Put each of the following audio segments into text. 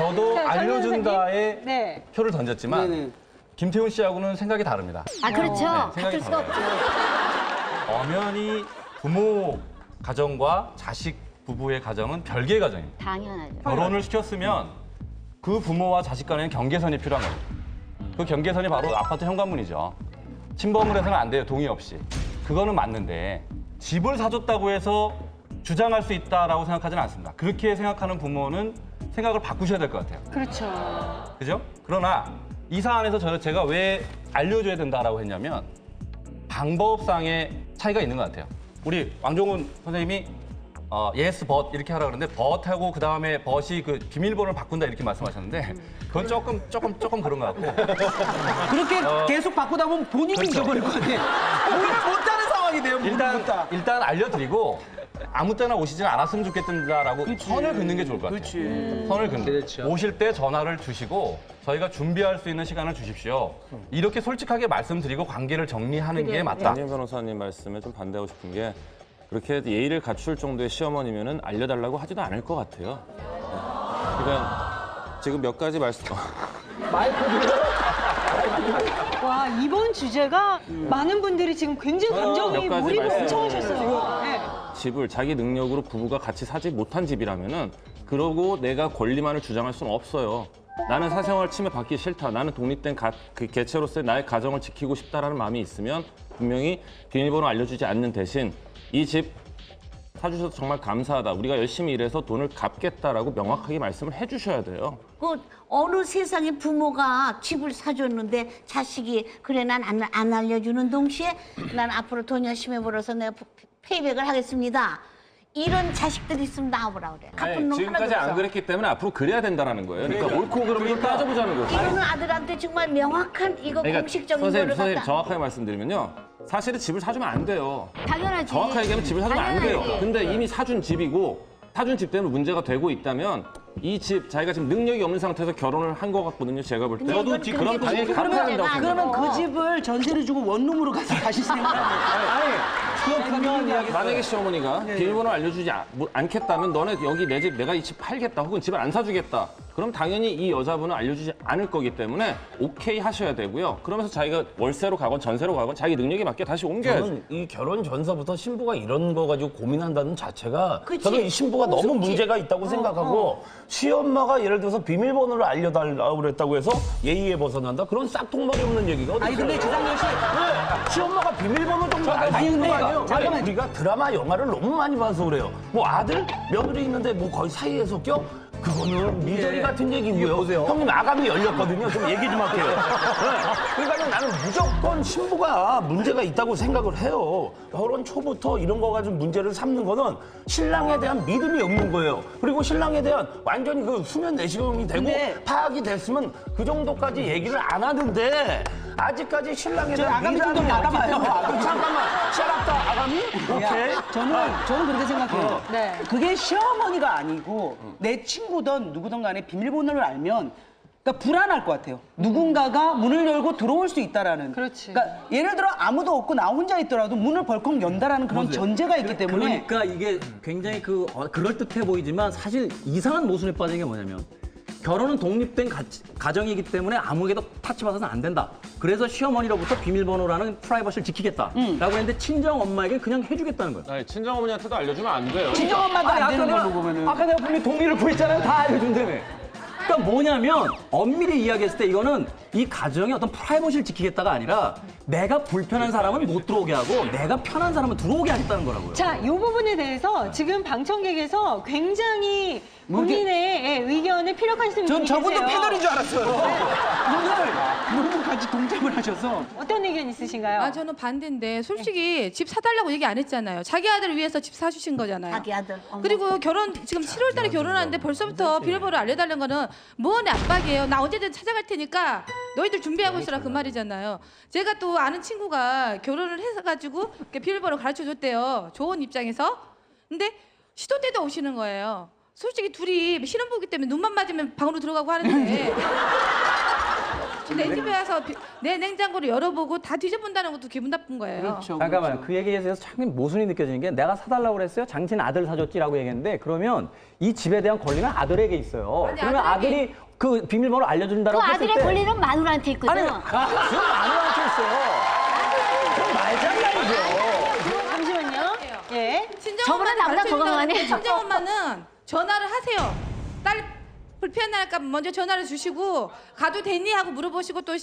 저도 알려준다에 네. 표를 던졌지만 네네. 김태훈 씨하고는 생각이 다릅니다. 아 그렇죠. 네, 바꿀 생각이 수가 없죠. 엄연히 부모 가정과 자식 부부의 가정은 별개의 가정입니다. 당연하죠. 결혼을 시켰으면 그 부모와 자식 간에는 경계선이 필요한 겁니다. 그 경계선이 바로 아파트 현관문이죠. 침범을 해서는 안 돼요, 동의 없이. 그거는 맞는데 집을 사줬다고 해서 주장할 수 있다라고 생각하지는 않습니다. 그렇게 생각하는 부모는 생각을 바꾸셔야 될 것 같아요. 그렇죠. 그죠? 그러나 이 사안에서 제가 왜 알려줘야 된다라고 했냐면 방법상의 차이가 있는 것 같아요. 우리 왕종훈 선생님이 yes, but 이렇게 하라고 그러는데 but하고 그다음에 but이 그 비밀번호를 바꾼다 이렇게 말씀하셨는데 그건 조금 그런 것 같고 그렇게 계속 바꾸다 보면 본인이 그렇죠. 잊어버릴 거 아니에요. 오히려 못하는 상황이 돼요. 일단 알려드리고 아무 때나 오시지는 않았으면 좋겠다라고 선을 긋는 게 좋을 것 같아요. 그렇지. 선을 긋는. 그렇죠. 오실 때 전화를 주시고 저희가 준비할 수 있는 시간을 주십시오. 이렇게 솔직하게 말씀드리고 관계를 정리하는 게 맞다. 양진 변호사님 말씀에 좀 반대하고 싶은 게 그렇게 예의를 갖출 정도의 시어머니면은 알려달라고 하지도 않을 것 같아요. 네. 그러니까 지금 몇 가지 말씀. 와, 이번 주제가 많은 분들이 지금 굉장히 감정이 몇 가지 몰입을 말씀. 엄청 하셨어요. 네. 집을 자기 능력으로 부부가 같이 사지 못한 집이라면은 그러고 내가 권리만을 주장할 수는 없어요. 나는 사생활 침해 받기 싫다. 나는 독립된 그 개체로서의 나의 가정을 지키고 싶다라는 마음이 있으면 분명히 비밀번호 알려주지 않는 대신 이 집 사주셔서 정말 감사하다. 우리가 열심히 일해서 돈을 갚겠다라고 명확하게 말씀을 해주셔야 돼요. 그 어느 세상에 부모가 집을 사줬는데 자식이 그래 난 안 알려주는 동시에 난 앞으로 돈 열심히 벌어서 내가 페이백을 하겠습니다. 이런 자식들이 있으면 나와보라 그래. 갚은 놈 지금까지 하나도 안 없어. 그랬기 때문에 앞으로 그래야 된다는 거예요. 그러니까 옳고 그름을 따져보자는 거죠. 이거는 아들한테 정말 명확한 이거 공식적인 거를 선생님 갖다. 정확하게 말씀드리면요. 사실은 집을 사주면 안 돼요. 당연하지. 정확하게 얘기하면 집을 사주면 안 돼요. 당연하지. 근데 이미 사준 집이고 사준 집 때문에 문제가 되고 있다면 이 집 자기가 지금 능력이 없는 상태에서 결혼을 한 것 같거든요. 제가 볼 때. 근데 이건 그럼 당연히 갚아야 된다고 생각해요. 그러면 그 집을 전세를 주고 원룸으로 가서 가실 생각이에요. 분명한 이야기. 만약에 시어머니가 비밀번호 알려주지 않겠다면 너네 여기 내 집 내가 이 집 팔겠다 혹은 집을 안 사주겠다. 그럼 당연히 이 여자분은 알려주지 않을 거기 때문에 오케이 하셔야 되고요. 그러면서 자기가 월세로 가건 전세로 가건 자기 능력에 맞게 다시 옮겨야죠. 저는 이 결혼 전서부터 신부가 이런 거 가지고 고민한다는 자체가 그치. 저는 이 신부가 너무 문제가 있다고 생각하고 시엄마가 예를 들어서 비밀번호를 알려달라고 그랬다고 해서 예의에 벗어난다? 그런 싹통머리 없는 얘기가 어디 아니 있어요? 근데 지상렬 씨. 네, 시엄마가 비밀번호 정도 알고 아니, 있는 거 근데 아니에요? 잠깐만. 아니, 우리가 드라마, 영화를 너무 많이 봐서 그래요. 뭐 아들, 며느리 있는데 뭐 거의 사이에 섞여? 그거는 미저리 같은 얘기고요. 형님 아감이 열렸거든요. 좀 얘기 좀 할게요. 네. 그러니까 나는 무조건 신부가 문제가 있다고 생각을 해요. 결혼 초부터 이런 거 가지고 문제를 삼는 거는 신랑에 대한 믿음이 없는 거예요. 그리고 신랑에 대한 완전히 그 수면 내시경이 되고 근데- 파악이 됐으면 그 정도까지 얘기를 안 하는데 아직까지 신랑에 저 대한 아감이 미련이 좀 없기 나가봐요. 때문에 잠깐만 샤랍다 아감이? 오케이. 저는 그렇게 생각해요. 네. 그게 시어머니가 아니고 내 친구든 누구든 간에 비밀번호를 알면 그러니까 불안할 것 같아요. 누군가가 문을 열고 들어올 수 있다라는. 그렇지. 그러니까 예를 들어 아무도 없고 나 혼자 있더라도 문을 벌컥 연다라는 그런 전제가 있기 때문에 그러니까 이게 굉장히 그럴듯해 보이지만 사실 이상한 모순에 빠진 게 뭐냐면 결혼은 독립된 가정이기 때문에 아무에게도 타치받아서는 안 된다. 그래서 시어머니로부터 비밀번호라는 프라이버시를 지키겠다라고 했는데 친정 엄마에게 그냥 해주겠다는 거예요. 아니, 친정어머니한테도 알려주면 안 돼요. 친정엄마도 안 되는 내가- 걸로 보면은 아까 내가 분명히 동의를 구했잖아요. 다 알려준다며. 그러니까 뭐냐면 엄밀히 이야기했을 때 이거는 이 가정의 어떤 프라이버시를 지키겠다가 아니라 내가 불편한 사람은 못 들어오게 하고 내가 편한 사람은 들어오게 하겠다는 거라고요. 자, 이 부분에 대해서 지금 방청객에서 굉장히 본인의 의견을 피력하시는 전 분이 저분도 계세요. 패널인 줄 알았어요. 오늘 같이 동참을 하셔서 어떤 의견 있으신가요? 아, 저는 반대인데 솔직히 집 사달라고 얘기 안 했잖아요. 자기 아들을 위해서 집 사주신 거잖아요. 자기 아들. 어머. 그리고 지금 7월 달에 결혼하는데 벌써부터 비밀번호 알려달라는 거는 뭐내 압박이에요. 나 언제든 찾아갈 테니까 너희들 준비하고 있으라 그 말이잖아요. 제가 또 아는 친구가 결혼을 해가지고 비밀번호 가르쳐줬대요. 좋은 입장에서. 근데 시도 때도 오시는 거예요. 솔직히 둘이 신혼부기 때문에 눈만 맞으면 방으로 들어가고 하는데 내 집에 와서 내 냉장고를 열어보고 다 뒤져본다는 것도 기분 나쁜 거예요. 그렇죠. 잠깐만요. 그 얘기에 대해서 참 모순이 느껴지는 게 내가 사달라고 그랬어요. 장친 아들 사줬지라고 얘기했는데 그러면 이 집에 대한 권리는 아들에게 있어요. 아니, 그러면 아들이 그 비밀번호 그 알려준다고 했을 아들의 때 권리는 마누라한테 있거든. 아니, 지금 아들한테 있어요. 그럼 말장난이죠. 잠시만요. 예. 저보다 나보다 더 강하네. 친정 엄마는 전화를 하세요. 딸 불편할까 봐 먼저 전화를 주시고 가도 되니 하고 물어보시고 또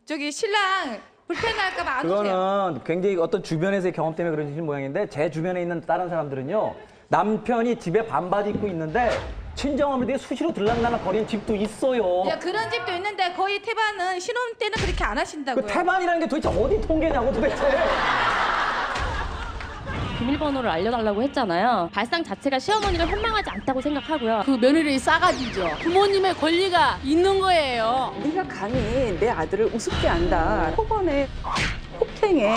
저기 신랑 불편할까 봐 안 오세요. 그거는 굉장히 어떤 주변에서의 경험 때문에 그러신 모양인데 제 주변에 있는 다른 사람들은요. 남편이 집에 반바지 입고 있는데 친정어머니들이 수시로 들락날락 거리는 집도 있어요. 야, 그런 집도 있는데 거의 태반은 신혼 때는 그렇게 안 하신다고요. 그 태반이라는 게 도대체 어디 통계냐고 도대체. 비밀번호를 알려달라고 했잖아요. 발상 자체가 시어머니를 원망하지 않다고 생각하고요. 그 며느리 싸가지죠. 부모님의 권리가 있는 거예요. 네가 감히 내 아들을 우습게 안다. 폭언에 폭행에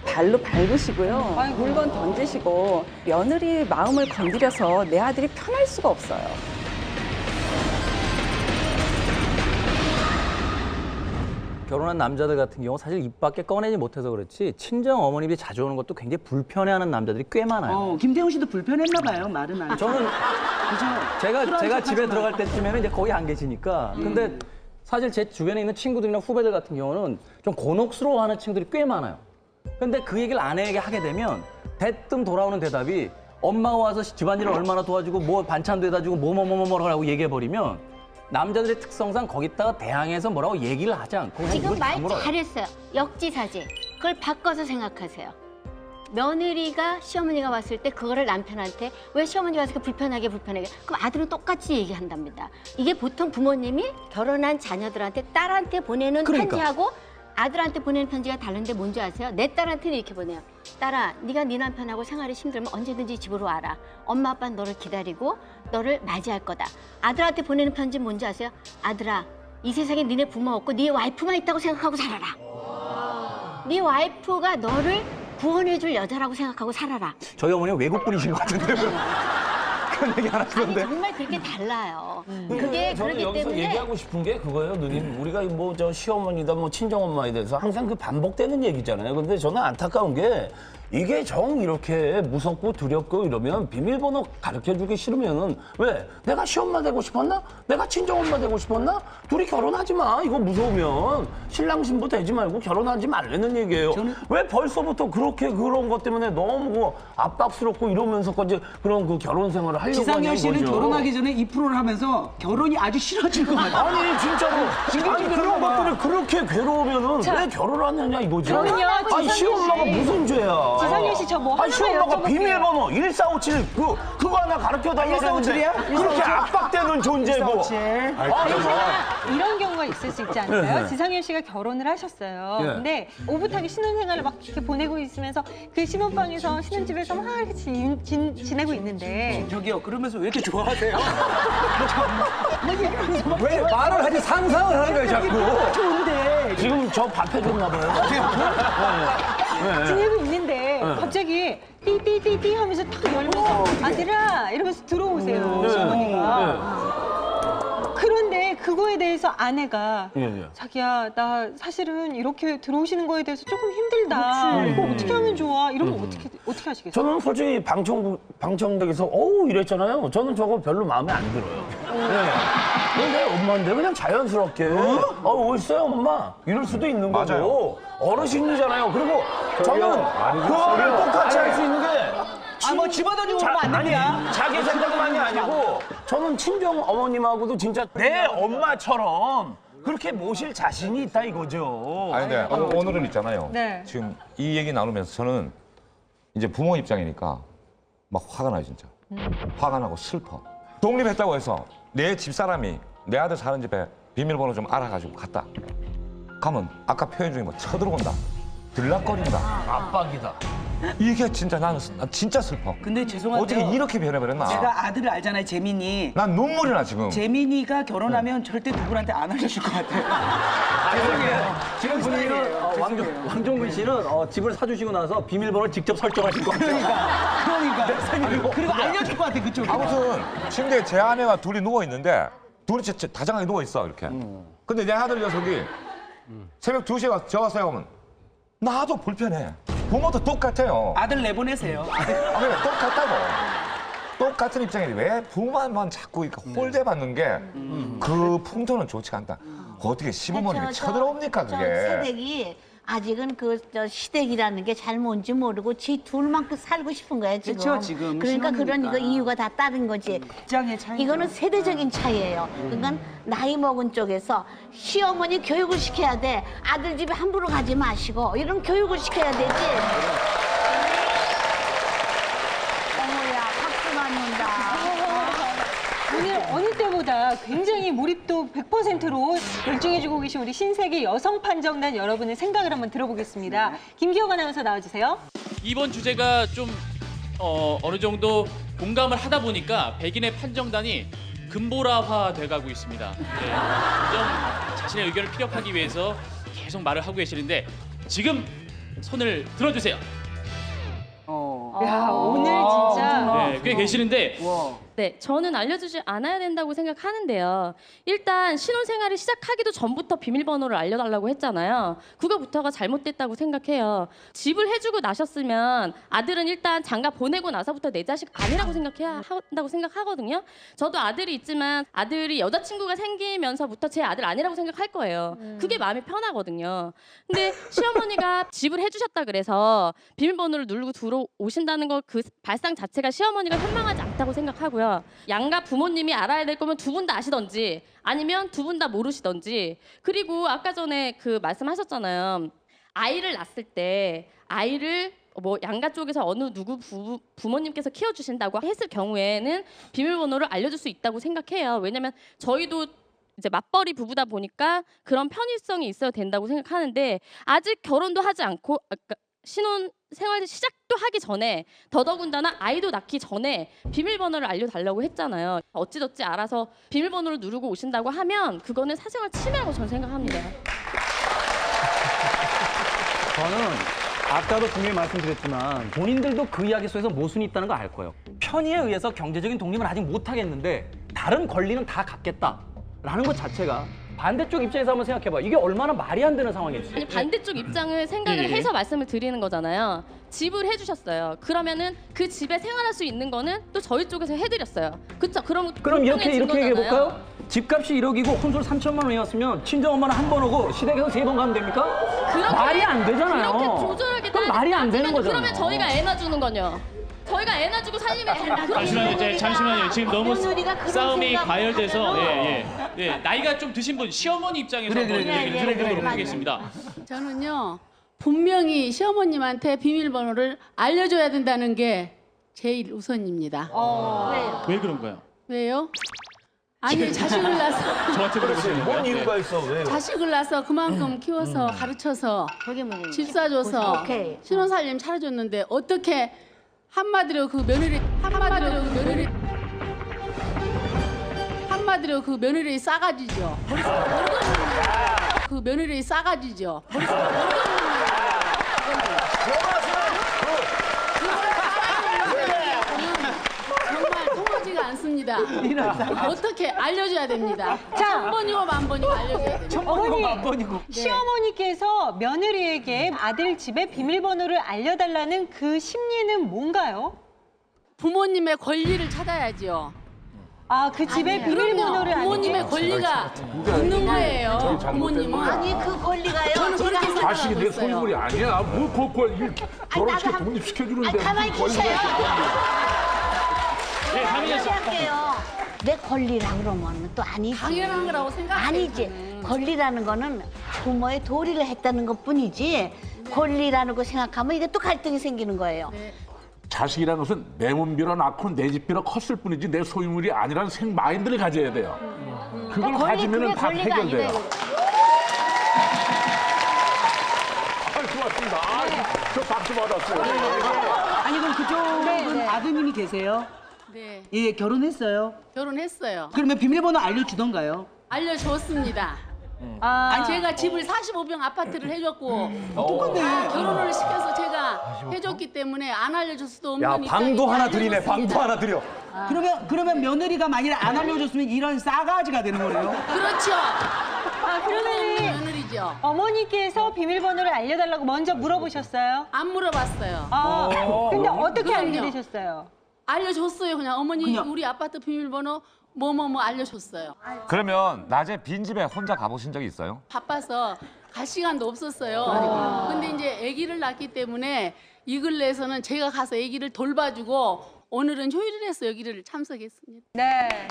발로 밟으시고요. 물건 던지시고 며느리 마음을 건드려서 내 아들이 편할 수가 없어요. 결혼한 남자들 같은 경우 사실 입 밖에 꺼내지 못해서 그렇지 친정 어머님이 자주 오는 것도 굉장히 불편해하는 남자들이 꽤 많아요. 김태훈 씨도 불편했나 봐요. 말은 안. 저는 그죠? 제가 집에 들어갈 때쯤에는 이제 거기 안 계시니까. 근데 사실 제 주변에 있는 친구들이나 후배들 같은 경우는 좀 곤혹스러워하는 친구들이 꽤 많아요. 근데 그 얘기를 아내에게 하게 되면 대뜸 돌아오는 대답이 엄마가 와서 집안일을 얼마나 도와주고 뭐 반찬도 해다 주고 뭐라고 얘기해버리면 남자들의 특성상 거기다가 대항해서 뭐라고 얘기를 하지 않고 지금 입을 말 다물어요. 잘했어요. 역지사지. 그걸 바꿔서 생각하세요. 며느리가 시어머니가 왔을 때 그거를 남편한테 왜 시어머니가 와서 불편하게 그럼 아들은 똑같이 얘기한답니다. 이게 보통 부모님이 결혼한 자녀들한테 딸한테 보내는 그러니까. 편지하고 아들한테 보내는 편지가 다른데 뭔지 아세요? 내 딸한테는 이렇게 보내요. 딸아, 네가 네 남편하고 생활이 힘들면 언제든지 집으로 와라. 엄마 아빠는 너를 기다리고 너를 맞이할 거다. 아들한테 보내는 편지는 뭔지 아세요? 아들아, 이 세상에 니네 부모 없고 네 와이프만 있다고 생각하고 살아라. 네 와이프가 너를 구원해줄 여자라고 생각하고 살아라. 저희 어머니가 외국분이신 것 같은데 그런 얘기 안 아니 하시던데. 정말 그렇게 달라요. 그게 저는 그렇기 여기서 때문에 얘기하고 싶은 게 그거예요, 누님. 우리가 뭐 저 시어머니다, 뭐 친정엄마에 대해서 항상 그 반복되는 얘기잖아요. 근데 저는 안타까운 게 이게 정 이렇게 무섭고 두렵고 이러면 비밀번호 가르쳐주기 싫으면은 왜? 내가 시엄마 되고 싶었나? 내가 친정엄마 되고 싶었나? 둘이 결혼하지 마. 이거 무서우면 신랑 신부 되지 말고 결혼하지 말라는 얘기예요. 왜 벌써부터 그렇게 그런 것 때문에 너무 압박스럽고 이러면서까지 그런 그 결혼 생활을 하려고 하는 지상렬 씨는 거죠. 결혼하기 전에 이 프로를 하면서 결혼이 아주 싫어질 것 같아요. 아니 진짜로 아니 그런 것들을 그렇게 괴로우면은 왜 결혼하느냐 이거죠. 그러면요, 아니 지상렬 시엄마가 씨. 무슨 죄야. 지상렬 씨, 저 뭐 아니 하나만 시엄마가 여쭤볼게요. 비밀번호 1457 그거 하나 가르쳐 달라고 했는데 1457이야? 그렇게 압박되는 존재고. 1457. 아니 뭐. 이런 경우가 있을 수 있지 않을까요? 지상렬 씨가 결혼을 하셨어요. 예. 근데 오붓하게 신혼생활을 막 이렇게 보내고 있으면서 그 신혼방에서 신혼집에서 막 이렇게 지내고 있는데 저기요, 그러면서 왜 이렇게 좋아하세요? 왜 말을 하지 상상을 하는 거예요 자꾸. 좋은데. 지금 저 밥 해줬나 봐요. 지내고 있는데 갑자기 삐삐삐삐 하면서 탁 열면서 아들아 이러면서 들어오세요 시어머니가. 그런데 그거에 대해서 아내가 자기야 나 사실은 이렇게 들어오시는 거에 대해서 조금 힘들다. 이거 어떻게 하면 좋아? 이런 거 어떻게 하시겠어요? 저는 솔직히 방청객에서 어우 이랬잖아요. 저는 저거 별로 마음에 안 들어요. 네. 근데 엄마인데 그냥 자연스럽게 있어요 엄마 이럴 수도 있는 거고 어르신이잖아요. 그리고 저는 그거를 똑같이 할 수 있는 게 뭐 집어던지고 그러면 안 됩니다. 아니, 자기 생각만이 아니고 저는 친정 어머님하고도 진짜 내 엄마처럼 그렇게 모실 자신이 있다 이거죠. 아니 근데 오늘은 있잖아요. 네. 지금 이 얘기 나누면서 저는 이제 부모 입장이니까 막 화가 나요 진짜. 화가 나고 슬퍼. 독립했다고 해서 내 집사람이 내 아들 사는 집에 비밀번호 좀 알아가지고 갔다. 가면 아까 표현 중에 뭐 쳐들어온다. 들락거린다. 압박이다. 이게 진짜 나는 진짜 슬퍼. 근데 죄송한데요. 어떻게 이렇게 변해버렸나. 제가 아들을 알잖아요, 재민이. 난 눈물이 나 지금. 재민이가 결혼하면 절대 누구한테 안 알려줄 것 같아요. 지금 분위기는 왕종근 씨는 집을 사주시고 나서 비밀번호를 직접 설정하실 것 같아요. 그러니까. 그리고 알려줄 것 같아, 그쪽이. 아무튼 침대에 제 아내와 둘이 누워 있는데 둘이 다정하게 누워있어, 이렇게. 근데 내 아들 녀석이 새벽 2시에 와서 저 와서 오면 나도 불편해. 부모도 똑같아요. 아들 내보내세요. 그래, 똑같다고. 똑같은 입장인데 왜 부모만 자꾸 이렇게 홀대받는 게 그 풍토는 좋지가 않다. 어떻게 시부모님이 쳐들어옵니까, 저 그게. 세댁이 아직은 저 시댁이라는 게 잘 뭔지 모르고 지 둘만 살고 싶은 거야 지금. 그렇죠, 지금 그러니까 그런 신혼이니까. 이유가 다 다른 거지. 입장의 차이. 이거는 세대적인 차이예요. 그러니까 나이 먹은 쪽에서 시어머니 교육을 시켜야 돼. 아들 집에 함부로 가지 마시고 이런 교육을 시켜야 되지. 어머야 박수 맞는다. 오늘 어느 때보다 굉장히 몰입도 100%로 열중해주고 계신 우리 신세계 여성 판정단 여러분의 생각을 한번 들어보겠습니다. 김기혁 아나운서 나와주세요. 이번 주제가 좀 어느 정도 공감을 하다 보니까 백인의 판정단이 금보라화 돼가고 있습니다. 네, 점점 자신의 의견을 피력하기 위해서 계속 말을 하고 계시는데 지금 손을 들어주세요. 야, 오늘 진짜. 네, 꽤 계시는데 네, 저는 알려주지 않아야 된다고 생각하는데요. 일단 신혼생활을 시작하기도 전부터 비밀번호를 알려달라고 했잖아요. 그거부터가 잘못됐다고 생각해요. 집을 해주고 나셨으면 아들은 일단 장가 보내고 나서부터 내 자식 아니라고 생각해야 한다고 생각하거든요. 저도 아들이 있지만 아들이 여자친구가 생기면서부터 제 아들 아니라고 생각할 거예요. 그게 마음이 편하거든요. 근데 시어머니가 집을 해주셨다 그래서 비밀번호를 누르고 들어오신다는 거 그 발상 자체가 시어머니가 현명하지 않다고 생각하고요. 양가 부모님이 알아야 될 거면 두 분 다 아시던지 아니면 두 분 다 모르시던지. 그리고 아까 전에 그 말씀하셨잖아요. 아이를 낳았을 때 아이를 뭐 양가 쪽에서 어느 누구 부모님께서 키워주신다고 했을 경우에는 비밀번호를 알려줄 수 있다고 생각해요. 왜냐면 저희도 이제 맞벌이 부부다 보니까 그런 편의성이 있어야 된다고 생각하는데 아직 결혼도 하지 않고 신혼 생활 시작도 하기 전에 더더군다나 아이도 낳기 전에 비밀번호를 알려달라고 했잖아요. 어찌저찌 알아서 비밀번호를 누르고 오신다고 하면 그거는 사생활 침해라고 저는 생각합니다. 저는 아까도 분명히 말씀드렸지만 본인들도 그 이야기 속에서 모순이 있다는 거 알 거예요. 편의에 의해서 경제적인 독립을 아직 못하겠는데 다른 권리는 다 갖겠다라는 것 자체가 반대쪽 입장에서 한번 생각해봐. 이게 얼마나 말이 안 되는 상황일지. 아니 반대쪽 입장을 생각을 해서 말씀을 드리는 거잖아요. 집을 해주셨어요. 그러면은 그 집에 생활할 수 있는 거는 또 저희 쪽에서 해드렸어요. 그렇죠? 그럼 이렇게 불평해진 얘기해 거잖아요. 볼까요? 집값이 1억이고 혼술 3천만 원이었으면 친정엄마는 한 번 오고 시댁에서 3번 가면 됩니까? 말이 안 되잖아요. 그렇게 조절하게 그럼 말이 안 되는 거잖아요. 그러면 저희가 애 낳아주는 거요. 저희가 애 낳아주고 살림에 잠시만요. 지금 너무 싸움이 생각 과열돼서 못하잖아. 나이가 좀 드신 분 시어머니 입장에서 한번 얘기를 들어보도록 하겠습니다. 저는요, 분명히 시어머님한테 비밀번호를 알려줘야 된다는 게 제일 우선입니다. 왜 그런가요? 왜요? 아니, 자식을 낳아서 저한테 물어보시는 뭔 거예요? 이유가 있어? 왜? 자식을 낳아서 그만큼 키워서 가르쳐서 집 사줘서 오케이. 신혼살림 차려줬는데 어떻게 한마디로 그 며느리 싸가지죠. 그 며느리 싸가지죠. 정말 통하지가 않습니다. 어떻게 알려줘야 됩니다. 천 번이고 만 번이고 알려줘야 됩니다. 어머니, 시어머니께서 며느리에게 아들 집에 비밀번호를 알려달라는 그 심리는 뭔가요? 부모님의 권리를 찾아야죠. 아, 그 집에 비밀번호를 부모님의 권리가 있는 거예요. 부모님은. 아니 그 권리가요. 저는 그렇게 제가 자식이 내 있어요. 소유물이 아니야. 뭐 결혼시켜 나도 독립시켜주는데 가만히 무슨 권리가 계세요. 네, 다시 할게요. 내 권리라 그러면 또 아니지. 당연한 거라고 생각해요. 아니지. 권리라는 거는 부모의 도리를 했다는 것뿐이지 권리라는 거 생각하면 이게 또 갈등이 생기는 거예요. 자식이라는 것은 내 몸비로 낳고 내 집비로 컸을 뿐이지 내 소유물이 아니라는 생마인드를 가져야 돼요. 그걸 가지면 다 해결돼요. 좋았습니다. 저 박수 받았어요. 아니 그럼 그쪽은 아드님이 계세요? 네, 예, 결혼했어요. 결혼했어요. 그러면 비밀번호 알려주던가요? 알려줬습니다. 아니 제가 집을 45평 아파트를 해줬고 똑같네. 결혼을 시켜서 제가 해줬기 때문에 안 알려줄 수도 없는 야, 입장에 방도 하나 드리네. 알려줬습니다. 방도 하나 드려. 그러면 며느리가 만약에 안 알려줬으면 이런 싸가지가 되는 거네요. 그렇죠. 그러면은 며느리죠. 어머니께서 비밀번호를 알려달라고 먼저 물어보셨어요? 안 물어봤어요. 근데 어떻게 알게 그럼요. 되셨어요? 알려줬어요. 그냥 어머니 그냥. 우리 아파트 비밀번호 뭐뭐뭐 알려줬어요. 그러면 낮에 빈집에 혼자 가보신 적이 있어요? 바빠서 갈 시간도 없었어요. 근데 이제 아기를 낳기 때문에 이 근래에서는 제가 가서 아기를 돌봐주고 오늘은 휴일을 해서 여기를 참석했습니다. 네.